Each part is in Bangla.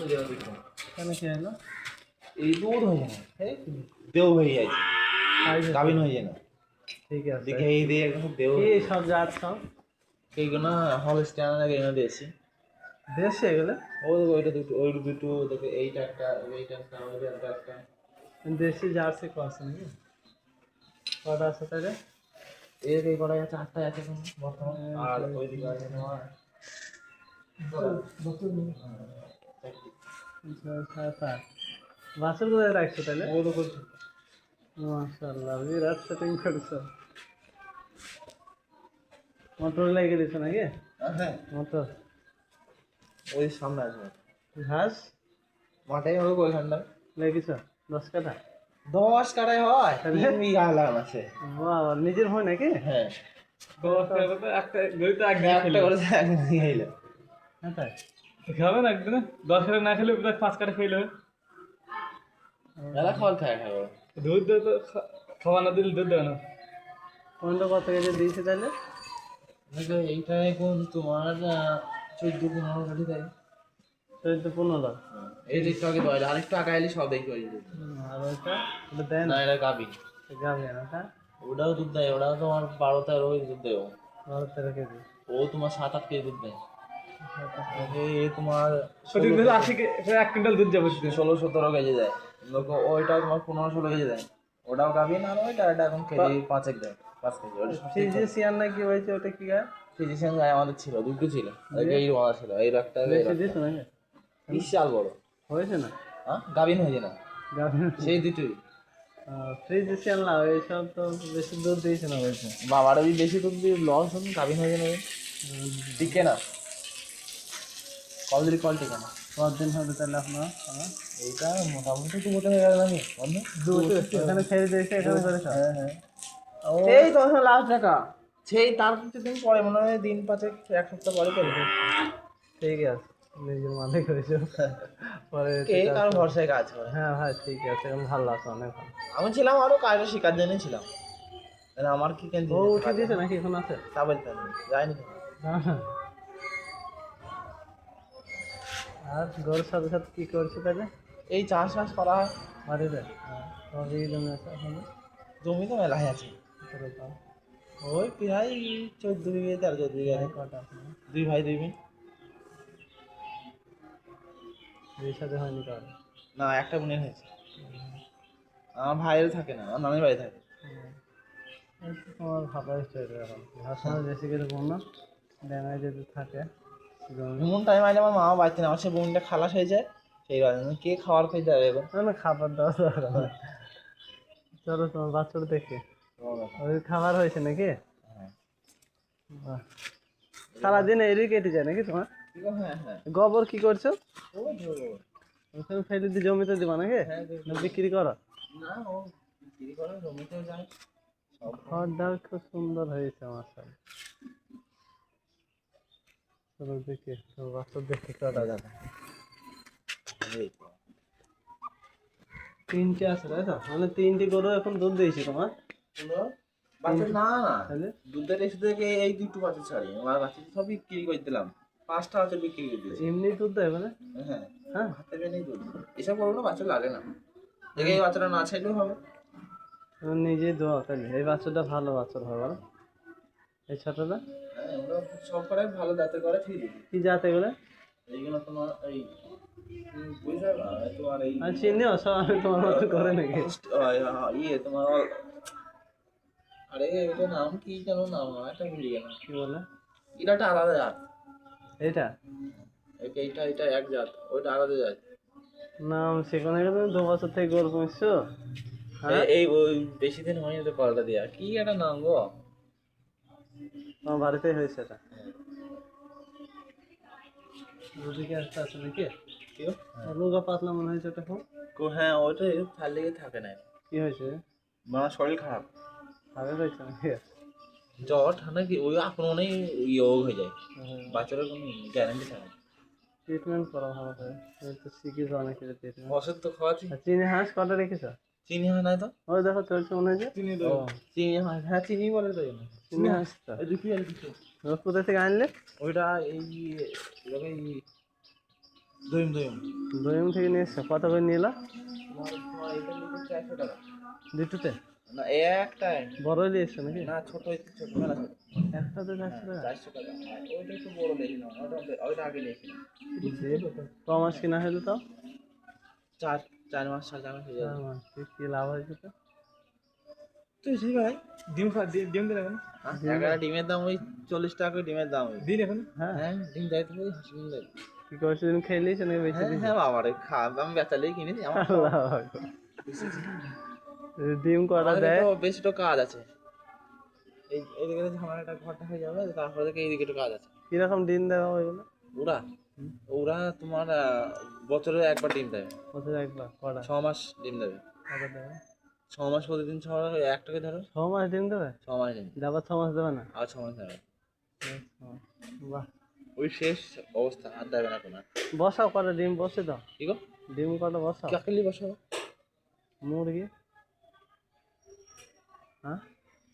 কেন কি হলো? এই দুধ হয়ে যায় না, দেও হয়ে যায়, গাভিন হয়ে যায় না। ঠিক আছে, দেখে এই দিয়ে এখন দেও কি সব জাত সব এইগুলো হলস্টাইন এনে দিয়েছি দেশে এগুলো? ওইটা দুটো, ওই দুটো দেখে এইটা একটা, ওইটা একটা, ওইটা একটা। দেশি জার্সি আছে নাকি? কটা আছে তাহলে? এই কটা আছে, 4টা আছে এখন বর্তমান। আর ওইদিকে আছে তোমার বাসের কোথায় রাখছো তাহলে? ও তো করছে। মাশাআল্লাহ, বিরাট সেটিং করছো। মোটর লাগিয়ে দিছো নাকি? হ্যাঁ, মোটর ওই সামনে আছে ঘাস মাঠেই হবে ওইখানটা। লাগিয়েছ 10 কাঠা? 10 কাটায় হয়, 3 বিঘা লাগানো আছে। বাবা, নিজের হয় নাকি? হ্যাঁ, 10 কাঠা তো একটা দুইটা একদিন একটা করে একদিন খাইলো। হ্যাঁ তাই খাবে না একদিন? 10 কাঠা না খেলে 5 কাঠা খেলে মেলা ফল খায় খাবো। দুধ দেয় তো, খাওয়া না দিলে দুধ দেয় না। কোনটা কত কেজি দিয়েছে তাহলে? এইটা এখন তোমার 14-15 কাঠি দেয়। 14-15। এই যে একটু আগে দয়, আর একটু আগে এলে সব দেখতে পাই। আর ওটা দেয় না, না? এটা গাবি। গাবে না ওটা? ওটাও দুধ দেয়, ওটাও তোমার 12-13 দুধ দেয়। 12-13 কেজি। ও তোমার 7-8 কেজি দুধ দেয়। এই তোমার সঠিক 80 1 কুইন্টাল দুধ যাবে। 16-17 কেজি দেয়। ওইটা তোমার 15-16 কেজি দেয়। ওটাও গাবি না, এটা এখন কেজি 5 দেয়, 5 কেজি। ওটা ফিজিশিয়ান নাকি হয়েছে ওটা কি গায়? ফিজিশিয়ান গায়ে আমাদের ছিল, দুটো ছিল। এই মাদা ছিল, এই একটা বেশি দিয়েছো নাকি? বিশাল বড়। হয়েছে না? হ্যাঁ, গাভিন হয়েছে না, গাবে সেই দুটোই। ফ্রিজিশিয়ান লাও এইসব তো বেশি দুধ দিয়েছে না বলছে। বাবার ওই বেশি দুধ দিয়ে লস হন, গাভিন হয়ে যাবে, টিকে না। কল টিকে না। কতদিন হবে তাহলে আপনার? এইটা মোটামুটি তো হতে হয়ে গেল নাকি বন্ধু? এখানে ছেড়ে দিয়েছে, এখানে করেছে? হ্যাঁ হ্যাঁ, এই তো লাস্ট টাকা সেই তার কিছুদিন পরে, মনে হয় দিন 5 এক সপ্তাহ পরে করে। ঠিক আছে, নিজের মালিক হয়েছে পরে। কে কারো ভরসায় কাজ করে? হ্যাঁ ভাই, ঠিক আছে, এখন ভালো আছে, অনেক ভালো। আমি ছিলাম আরো কাজটা শেখার জন্য ছিলাম, আমার কি কেন ও উঠে দিয়েছে নাকি এখন আছে? তা বলতে যায়নি। আর গরুর সাথে সাথে কি করছে তাহলে? এই চাষ করা হয় বাড়িতে? তোমার দিকে জমি আছে এখন? জমি তো মেলায় আছে, ওই প্রায় 14 বিঘে 13-14 বিঘে। কটা আপনার? 2 ভাই 2 বোন। বিয়ের সাথে হয়নি কারো? না, একটা বোনের হয়েছে। আমার ভাইয়ের থাকে না, আমার নানির বাড়ি থাকে। তোমার ভালোই চলে এখন, ভাষণ বেশি করে বোন না ড্যামেজ যদি থাকে। এমন টাইম আইলে আমার মা বাড়িতে না, আমার সে বোনটা খালাস হয়ে যায়, সেই কারণে কে খাওয়ার খেয়ে যাবে এখন। না খাবার দাওয়া দরকার হয়। চলো তোমার বাচ্চাটা দেখে, ওই খাবার হয়েছে নাকি? বাহ, সারাদিন এরই কেটে যায় নাকি তোমার? হ্যাঁ হ্যাঁ, গোবর কি করছো? ওখানে ফেলে দিয়ে জমিতে দিবা নাকি? না বিক্রি করো? না, ও বিক্রি করে, জমিতেও যায়। ঘরটা খুব সুন্দর হয়েছে আমার সব। চলো দেখি তোর বাচ্চা দেখে কটা যাবে। 3টে আছে তাই তো? মানে 3টে গরু এখন দুধ দিয়েছি তোমার? বাচ্চা না, তাহলে দুধের এসে থেকে এই দুটো বাচ্চা ছাড়ি, আমার বাচ্চা সব বিক্রি করে দিলাম। 5টা বাচ্চা বিক্রি করে দিয়েছি। এমনি দুধ দেয় মানে? হ্যাঁ হ্যাঁ, হাতে বেনেই দুধ। এসব করবো না, বাচ্চা লাগে না, দেখে এই বাচ্চাটা না ছাইলেও হবে। তুমি নিজেই দোয়া তাহলে। এই বাচ্চাটা ভালো বাচ্চা হবে বলো? এই ছোটটা হ্যাঁ, ওরা সব করে ভালো দাঁতে করে, ঠিক আছে। কি জাত এগুলো? এইগুলো তোমার এই বুঝতে পারবা তোমার এই আমি চিনিও সব, আমি তোমার মতো করে নাকি? ইয়ে তোমার, আরে এটা নাম কি যেন, নাম একটা ভুলে গেলাম। কি বলে? এটা একটা আলাদা জাত। এইটা এইটা এক জাত, ওইটা আলাদা জাত। নাম সেখানে গেলে 2 বছর থেকে গরু পুষছো? হ্যাঁ, এই ওই বেশি দিন হয়নি তো কলটা দিয়া, কি একটা নাম গো। তোমার বাড়িতেই হয়েছে এটা? দুদিকে একটা আছে নাকি? রোগা পাতলা মনে হয়েছে ওটা খুব। হ্যাঁ, ওইটা ভাল লেগে থাকে না। কি হয়েছে? আমার শরীর খারাপ, ভাবে হয়েছে নাকি? জ্বর ঠান্ডা কি ওই আক্রমণেই ইয়ে হয়ে যায়, বাচ্চারা কোনো গ্যারান্টি থাকে না। ট্রিটমেন্ট করা ভালো করে, তুমি তো শিখেছো অনেক কিছু ট্রিটমেন্ট। ওষুধ তো খাওয়াচ্ছি। চিনি হাঁস কটা রেখেছো? চিনি হয় নাই তো? ওই দেখো চলছে মনে হয়েছে। চিনি হয়, হ্যাঁ চিনি বলে তো না, চিনি হাঁস তো দেখি আর কিছু। রোজ কোথা থেকে আনলে? ওইটা এই দইম দইম দইম থেকে নিয়ে এসছো, কত করে নিল? তোমার এটা নিতে 400 টাকা। দুটোতে না একটাই, বড় নিয়ে এসছো নাকি? না ছোট ছোট মেলা ছোট। একটাতে 400 টাকা? 400 টাকা। আর ওইটা একটু বড় নিয়েছিলাম, ওইটা আগে নিয়েছিলাম। ক মাস কিনা হলো তাও? 4 মাস 4 মাস হয়ে যাবে। 4 মাস। কি লাভ হয়েছে তো? তুই ঠিক ভাই, ডিম ডিম দিন এখন। একটা ডিমের দাম ওই 40 টাকা করে ডিমের দাম ওই দিন এখন। হ্যাঁ হ্যাঁ ডিম যাইতে ওই ডিম দেয়। কি করছো, দিন খেয়ে নিয়েছো নাকি বেঁচে হ্যাঁ দিয়েছো? হ্যাঁ বাবা রে, আমি বেচালেই কিনেছি আমার। আল্লাহ আকবার। ডিম কটা আমাদের দেয়? তো বেশি তো কাজ আছে, এইদিকে ঝামেলাটা ঘরটা হয়ে যাবে, তারপরে থেকে এইদিকে একটু কাজ আছে। কিরকম ডিম দেওয়া ওইগুলো? ওরা ওরা তোমার বছরে একবার ডিম দেবে। বছরে একবার? কটা? 6 মাস ডিম দেবে। কটা দেবে? 6 মাস প্রতিদিন 6 একটাকে ধরো, 6 মাস ডিম দেবে? 6 মাস ডিম আবার 6 মাস দেবে না? আর 6 মাস দেবে। বাহ। ওই শেষ অবস্থা, আর দেবে না কোনো। বসাও কটা ডিম, বসে দাও। কি গো, ডিম কটা বসাও? কাকলি বসো। মুরগি? হ্যাঁ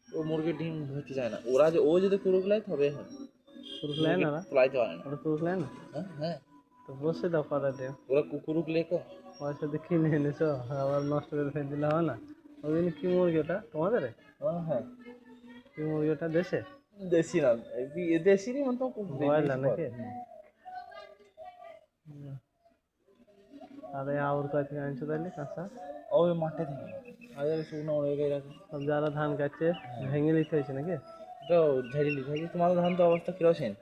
ও মুরগির ডিম হতে চায় না, ওরা ও যদি কুরুক লাই তবে হয়। কুরুক লেয় না? ফুলাইতে পারে না। ওরা কুরুক লেয় না? হ্যাঁ হ্যাঁ, তো বসে দাও কটা ডিম। ওরা কুকুরুক লেকো। পয়সা দিয়ে কিনে এনেছো, আবার নষ্ট করে ফেলে দিলে হবে না? ওই দিন কি মুরগি ওটা তোমাদের? হ্যাঁ কি মুরগি ওটা, দেশে? দেশি না, দেশি নি মানে তো ব্রয়লার নাকি? আরে আউর কয় থেকে আনছো তাহলে কাঁচা? ওই মাঠে থেকে আগে শুকনো অনেক রাখে। সব যারা ধান কাটছে ভেঙে দিতে হয়েছে নাকি? তো ঝেড়ে নিতে হয়। তোমার ধান তো অবস্থা কিরকম?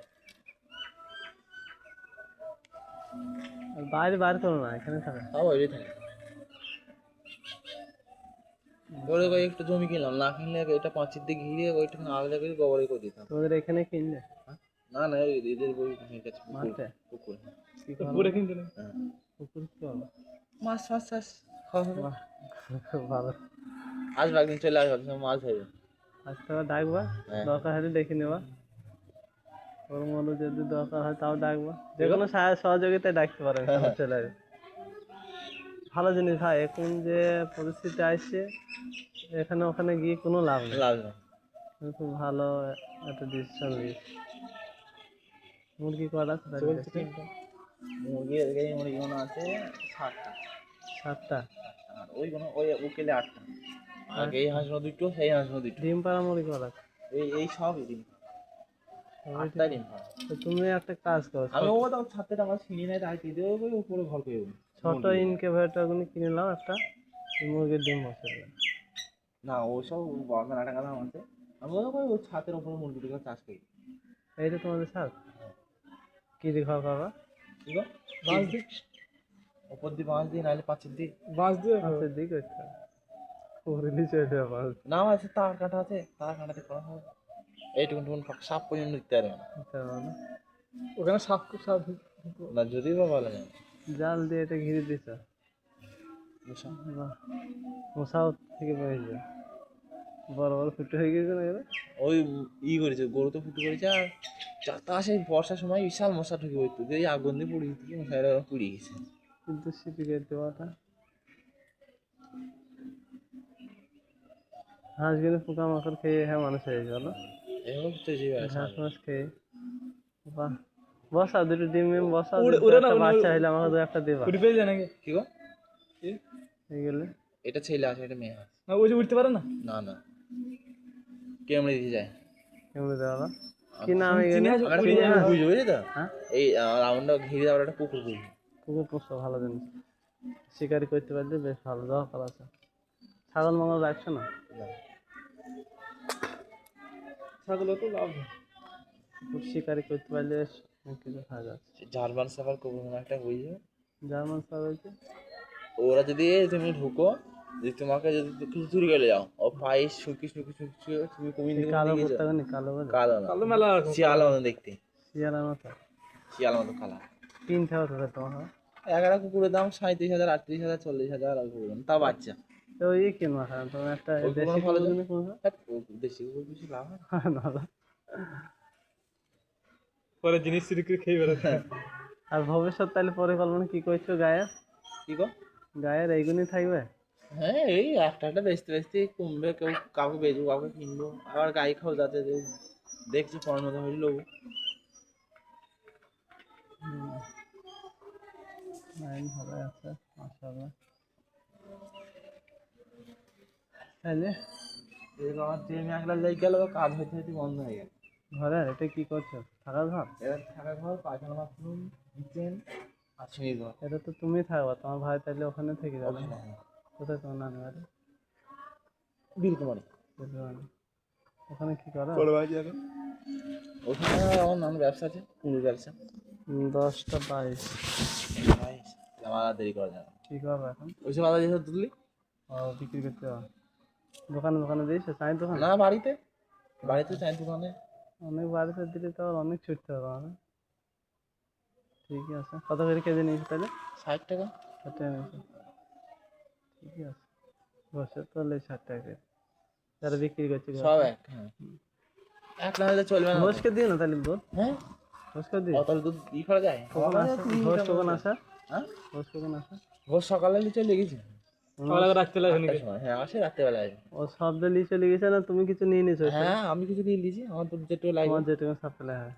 আর বাইরে বার করো না, এখানে থাকো। তাও ওই থাকে। ওরে ভাই একটু জমি কিনলাম, না কিনলে এটা 5 দিকে ঘিরে ওইটা আগলে করে গোবরে করে দিতাম। তোমাদের এখানে কিনলে? না না, এদের বই কাছে মাঠে? পুকুর। কি পুকুরে কিনতে? হ্যাঁ পুকুর কি করো? মাছ ফাছ চাষ খাওয়া হবে। বাহ, খুব ভালো। আসবে একদিন, চলে আসবে, মাছ ধরবে। আজ তো ডাকবা, হ্যাঁ। দরকার হলে দেখে নেবা। ওর মনে যদি দরকার হয় তাও ডাকবা, যে কোনো সহযোগিতায় ডাকতে পারেন, সমস্যা লাগে। ভালো জিনিস ভাই, এখন যে পরিস্থিতি আসছে এখানে ওখানে গিয়ে কোনো লাভ নেই। লাভ নেই। তুমি খুব ভালো একটা ডিসিশন নিয়েছো। মুরগি কটা আছে তাহলে দেখি? মুরগি এই মুরগিগুলো আছে 7টা। 7টা? আর ওইগুলো ওই উকেলে 8টা। আর এই হাঁসগুলো দুটো, সেই হাঁসগুলো দুটো। ডিম পাড়া মুরগি কটা আছে? এই সবই ডিম। 8টা ডিম পাড়ে। তো তুমি একটা কাজ করো, আমি ও তো ছাদে আমার ছিঁড়ি নাই, তাই দিয়ে ওই উপরে ঘর করে দেবো। ছোট ইনকিউবেটর গুলো কিনে নাও একটা, মুরগির ডিম বসে দেবে। না ওসব মেলা টাকা দাম আছে। আমি ওই ছাদের উপরে মুরগিগুলো চাষ করি। এইটা তোমাদের ছাদ? কি দিয়ে খাওয়া খাওয়া? কি গো, বাঁশ দিই উপর দিয়ে, বাঁশ দিই নাহলে 5 দিই। বাঁশ দিয়ে হাতের দিকে করতে হবে, উপরে নিচে এটা বাঁশ না আছে, তার কাটা আছে, তার কাটাতে করা হবে। এইটুকুন টুকুন সাপ পর্যন্ত দিতে পারবে না। দিতে হবে না? ওখানে সাপ সাপ না যদি বা ভালো যায়। জাল দিয়ে এটা ঘিরে দিছ? বাহ, মশাও থেকে পেয়েছে, বড় বড় ফুটে হয়ে গেছে না এগুলো? ওই করেছে, গরু তো ফুটে করেছে। আর চাতাসে বর্ষার সময় বিশাল মশা ঢুকে পড়তো, যে আগুন দিয়ে পুড়িয়ে দিচ্ছে, মশাইরা পুড়িয়ে গেছে। কিন্তু সিপিকে দেওয়াটা হাঁসগুলো পোকামাকড় খেয়ে হ্যাঁ মানুষ হয়ে গেল, এভাবে হচ্ছে যে ঘাস মাছ খেয়ে। বাহ, বসাও দুটো ডিম মিম বসাও, একটা বাচ্চা হইলে আমাকে দু একটা দেবা। উঠে পেয়ে যায় নাকি? কি গো, এইগুলো এটা ছেলে আছে, এটা মেয়ে আছে। না, ওই যে উঠতে পারে না? না না, কেমনে দিয়ে যায়। কেমন দেওয়া? কি নাম এগুলো? বুঝবে তো। হ্যাঁ, এই রাউন্ডটা ঘিরে দেওয়ার একটা পুকুর বুঝবে। কুকুর পোষা ভালো জিনিস, শিকারি করতে পারলে বেশ ভালো, দরকার আছে। ছাগল মাগল রাখছো না? ছাগলও তো লাভ, কুকুর শিকারি করতে পারলে কিছু কাজ আছে। জার্মান সাফার কবুল একটা হয়ে যাবে। German safari? ওরা যদি তুমি ঢুকো, যদি তোমাকে যদি কিছু চুরি করে যাও, ও পায়ে শুকি শুকি শুকি শুকি তুমি কমিয়ে দিকে কালো দিকে করতে হবে না? কালো বলে কালো না, কালো মেলা শিয়াল মতো দেখতে, শিয়ালের মতো, শিয়াল মতো কালা। কিনতে হবে তো তোমার? একটা কুকুরের দাম 37,000, 38,000, 40,000 আর কুকুর তা বাচ্চা। তো এই কিনবা খান তোমার একটা ওই দেশি কুকুর ভালো কুকুর যায়। কিনে কিনবা? দেশি কুকুর বেশি লাভ হয় না না। পরে জিনিস চুরি করে খেয়ে বেড়াতে। আর ভবিষ্যৎ তাহলে পরিকল্পনা কি করছো গায়ের? কি গো, গায়ের এইগুলি থাকবে? হ্যাঁ এই একটা একটা বেচতে বেচতে কমবে, কেউ কাউকে বেচবো, কাউকে কিনবো, আবার গাই খাও যাতে দেখছি পরের মতো হইল। লাইন ভালো আছে মাশাআল্লাহ। তাহলে এরকম আমার ট্রেন একলা লেগে গেল, কাজ হইতে হইতে বন্ধ হয়ে গেল। ঘরে এটা কি করছো? থাকার ঘর? এবার থাকা ঘর, পায়খানা, বাথরুম, কিচেন আর সিঁড়ি ঘর। এটা তো তুমি থাকবা, তোমার ভাই তাহলে ওখানে থেকে যাবে। ওখানে হ্যাঁ। কোথায় তোমার নানি বাড়ি? বীরকুমারী। বুঝলাম। ওখানে কি করো? ওখানে আমার নানার ব্যবসা আছে, পুরো ব্যবসা। 10টা 22। আমার আর দেরি করা যায় না। কি করবো এখন? ওইসব আলাদা যেসব তুললি ও বিক্রি করতে যাওয়া, দোকানে দোকানে দিয়েছে চায়ের দোকান? না, বাড়িতে বাড়িতে চায়ের দোকানে। অনেক বাড়িতে দিলে তো আর অনেক ছুটতে হবে আমাদের। ঠিকই আছে। কত করে কেজি নিয়েছে তাহলে? 60 টাকা। 60 টাকা নিয়েছে। ঠিকই আছে। বসে তো 60 টাকা কেজি। যারা বিক্রি করছে সব এক। হ্যাঁ, এক না হলে চলবে না। ঘোষকে দিও না তাহলে দুধ। হ্যাঁ, ঘোষকে দিও। অত দুধ ই করা যায়? কখন আসা? ঘোষ কখন আসা? হ্যাঁ, ঘোষ কখন আসা? ঘোষ সকালে চলে গেছে। সকালে রাখতে লাগে। হ্যাঁ, আসে রাত্রেবেলা আসে। ও শব্দ নিয়ে চলে গেছে না, তুমি কিছু নিয়ে নিয়েছো? হ্যাঁ, আমি কিছু দিয়ে দিয়েছি, আমার দুধ যেটুকু লাগবে। তোমার যেটুকু সাপ্লাই হয়।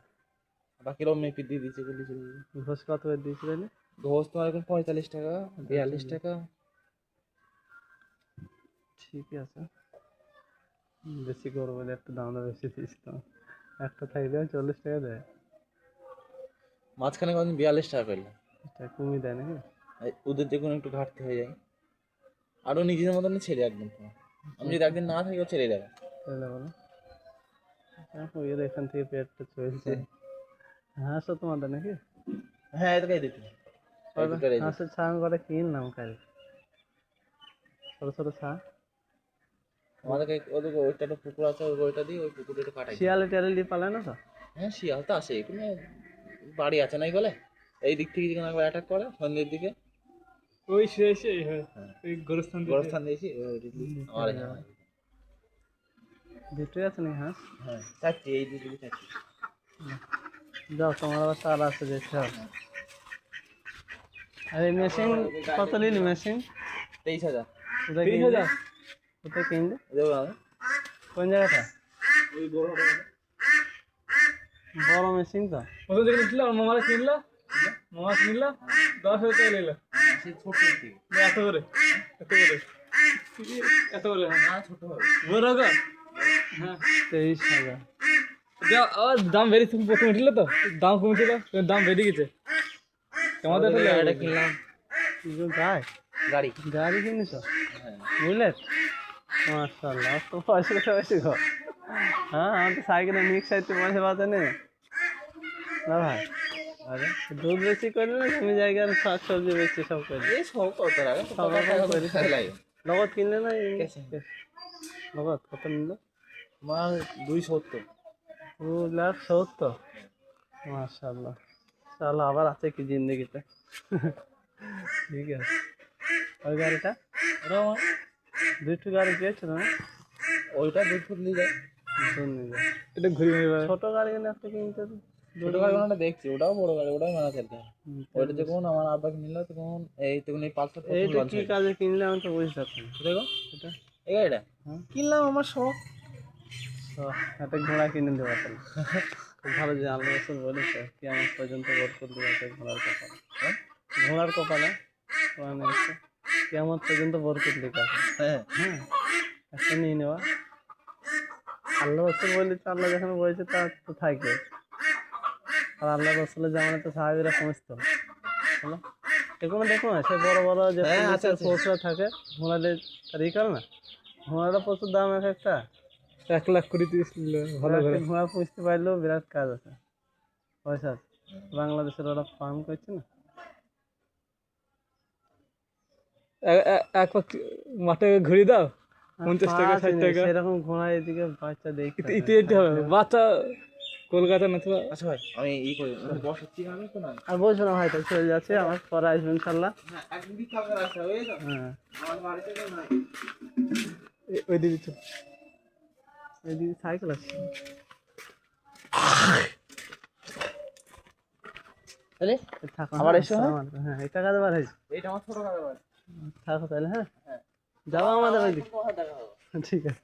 বাকি রকম মেপে দিয়ে দিয়েছে, গুলি চলে গেছে। ঘোষ কত করে দিয়েছিল তাহলে? ঘোষ তোমার এখন 45 টাকা, 42 টাকা। ঠিকই আছে। বেশি করবো বলে একটু দামটা বেশি দিয়েছি তো। একটা থাকলে 40 টাকা দেয়। মাঝখানে কদিন 42 টাকা করলাম। এটা কমই দেয় নাকি? ওদের যে কোনো একটু ঘাটতি হয়ে যায়। আরও নিজের মতন ছেড়ে একদম তোমার। আমি যদি একদিন না থাকি, ও ছেড়ে দেবে। তাহলে বলো ওই এখান থেকে পেটটা চলছে। হাঁস তো তোমাদের নাকি? হ্যাঁ, এটা দিতে হাঁসের ছা আমি করে কিনলাম কাল। ছোট ছোট ছা। আমাদেরকে ওদিকে ওইটা একটা পুকুর আছে, ওইটা দিয়ে ওই পুকুরটা একটু কাটাই। শিয়ালে টিয়ালে পালায় না তো? হ্যাঁ, শিয়াল তো আসে, কোনো বাড়ি আছে নাই বলে এই দিক থেকে যখন একবার অ্যাটাক করে সন্ধ্যের দিকে, ওই শেষ ওই গোরস্থান দিয়েছি। আমার এখানে দুটোই আছে নাকি হাঁস? হ্যাঁ, চারটি, এই দুটো চারটি। যাও, তোমার আবার তার আছে দেখতে হবে। আর এই মেশিন কত নিলি? মেশিন 23,000। কোথায় কিনলে? কোথায় কিনলে? দেবো আমি কোন জায়গাটা? ওই বড় বড় মেশিন তো। ওদের যেখানে ছিল মামারা কিনলো, মামা কিনলো 10,000 টাকা নিল। সেই ছোট থেকে এত করে এত করে এত করে না, ছোট হবে। বড় গো। হ্যাঁ, 23,000। আর দাম বেড়েছে, প্রথমে উঠল তো দাম কমেছিল, দাম বেড়ে গেছে। আমাদের এটা কিনলাম গাড়ি গাড়ি। গাড়ি কিনেছো? হ্যাঁ, বুলেট? মাশাআল্লাহ, তো পয়সা কোথায় বেশি গো? হ্যাঁ, আমার তো সাইকেলে মিক্স সাইতে পয়সা পাতে নেই না ভাই। আরে দুধ বেশি করলে না, তুমি জায়গার শাক সবজি বেশি সব করে এই সব কত টাকা? সব রকম করে লাগে। নগদ কিনলে না? Cash এ। নগদ কত নিল? আমার 270। 2,70,000। মাশাআল্লাহ। চলো, আবার আছে কি জিন্দগিতে। ঠিক আছে। ওই গাড়িটা ওটা আমার দুটো গাড়ি পেয়েছো না? ওইটা 2 ফুট নিয়ে যায়। এটা ঘুরে ঘুরে ছোট গাড়ি কিনে একটা কিনতে তো। ছোট গাড়ি ওটা দেখছি, ওটাও বড় গাড়ি, ওটাও মেলা চলতে হয়। ওইটা যখন আমার আব্বাকে নিল তখন তখন এই পালসার এইটা কি কাজে কিনলে আমি তো বুঝতে পারছি না। দেখো এটা এই গাড়িটা হ্যাঁ। কিনলাম আমার শখ। তো একটা ঘোড়া কিনে দেওয়া তাহলে। খুব ভালো যে আল্লাহ রসুল বলেছে কি আমার পর্যন্ত বোধ করতে পারছে ঘোড়ার কপালে। হ্যাঁ? ঘোড়ার কপালে কোরআনে আছে কেমন পর্যন্ত বরকত লেখা আছে। হ্যাঁ, হ্যাঁ, একটা নিয়ে নেওয়া। আল্লাহ রসুল বলেছে, আল্লাহ যেখানে বলেছে তা তো থাকবে। আর আল্লাহ রসুলের জামানে তো সাহাবীরা সমস্ত হলো এগুলো দেখো না, সে বড় বড় যে হ্যাঁ, আছে, আছে। পশুরা থাকে ঘোড়াদের তার ই করে না, ঘোড়াটা প্রচুর দাম এক একটা। 1,00,000 করে দিয়েছিল ভালো একটা করে। ঘোড়া পুষতে পারলেও বিরাট কাজ আছে, পয়সা আছে। বাংলাদেশের ওরা ফার্ম করছে না। এক পাক মাঠে ঘুরে দাও, 50 টাকা 60 টাকা। সেরকম ঘোড়া এদিকে বাচ্চা দেখতে ইতে যেতে হবে বাচ্চা কলকাতা না তো। আচ্ছা ভাই, আমি এই করি বসাচ্ছি আমি তো না। আর বলছো না ভাই, তো চলে যাচ্ছে, আমার পরে আসবে ইনশাল্লাহ। হ্যাঁ, একদিন কি খাবার আছে ওই তো হ্যাঁ, আমার বাড়িতে কেউ নাই। ওই দিদি তো এদিকে সাইকেল আসছে। তাহলে থাকো, আবার হ্যাঁ, এসো, হ্যাঁ? আসসালামু আলাইকুম। হ্যাঁ, এটা কাজে বার হয়েছে। এইটা আমার ছোট খাবার বাড়ি। থাকো তাহলে। হ্যাঁ, হ্যাঁ, যাবো আমাদের ওইদিকে। কথা দেখা হবে। ঠিক আছে।